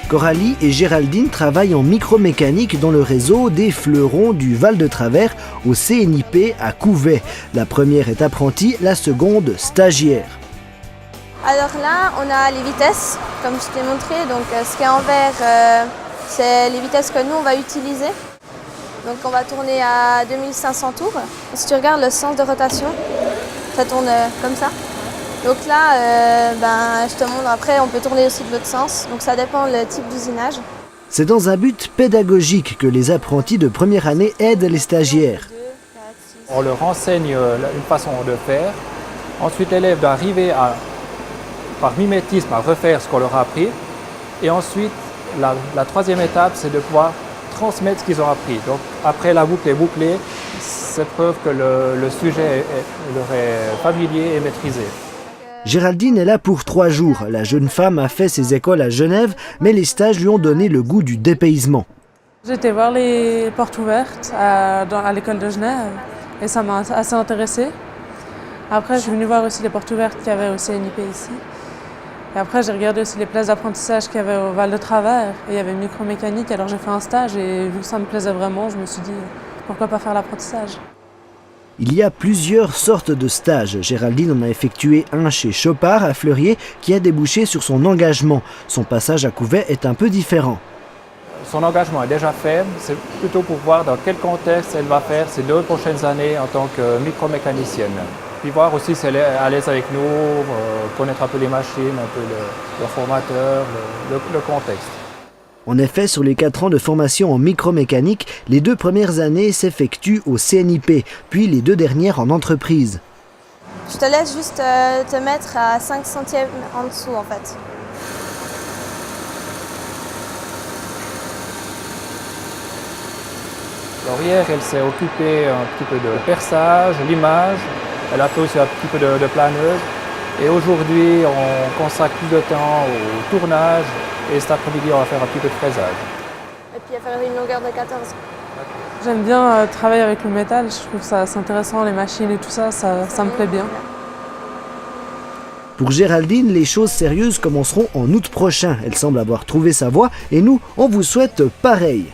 Coralie et Géraldine travaillent en micromécanique dans le réseau des fleurons du Val-de-Travers au CNIP à Couvet. La première est apprentie, la seconde stagiaire. Alors là, on a les vitesses, comme je t'ai montré. Donc ce qui est en vert, c'est les vitesses que nous, on va utiliser. Donc on va tourner à 2500 tours. Si tu regardes le sens de rotation, ça tourne comme ça. Donc là, je te montre, après on peut tourner aussi de l'autre sens. Donc ça dépend le type d'usinage. C'est dans un but pédagogique que les apprentis de première année aident les stagiaires. On leur enseigne une façon de faire. Ensuite, l'élève doit arriver par mimétisme à refaire ce qu'on leur a appris. Et ensuite, la troisième étape, c'est de pouvoir transmettre ce qu'ils ont appris. Donc après la boucle est bouclée, c'est preuve que le sujet leur est familier et maîtrisé. Géraldine est là pour 3 jours. La jeune femme a fait ses écoles à Genève, mais les stages lui ont donné le goût du dépaysement. J'ai été voir les portes ouvertes à l'école de Genève et ça m'a assez intéressée. Après, je suis venue voir aussi les portes ouvertes qu'il y avait au CNIP ici. Et après, j'ai regardé aussi les places d'apprentissage qu'il y avait au Val-de-Travers. Et il y avait micromécanique, alors j'ai fait un stage et vu que ça me plaisait vraiment, je me suis dit pourquoi pas faire l'apprentissage. Il y a plusieurs sortes de stages. Géraldine en a effectué un chez Chopard à Fleurier qui a débouché sur son engagement. Son passage à Couvet est un peu différent. Son engagement est déjà fait, c'est plutôt pour voir dans quel contexte elle va faire ces 2 prochaines années en tant que micromécanicienne. Puis voir aussi si elle est à l'aise avec nous, connaître un peu les machines, un peu le formateur, le contexte. En effet, sur les 4 ans de formation en micromécanique, les 2 premières années s'effectuent au CNIP, puis les 2 dernières en entreprise. Je te laisse juste te mettre à 5 centièmes en dessous en fait. Hier, elle s'est occupée un petit peu de perçage, l'image, elle a fait aussi un petit peu de planeuse. Et aujourd'hui, on consacre plus de temps au tournage et cet après-midi, on va faire un petit peu de fraisage. Et puis à faire une longueur de 14. J'aime bien travailler avec le métal, je trouve ça c'est intéressant, les machines et tout ça, ça me plaît bien. Pour Géraldine, les choses sérieuses commenceront en août prochain. Elle semble avoir trouvé sa voie et nous, on vous souhaite pareil.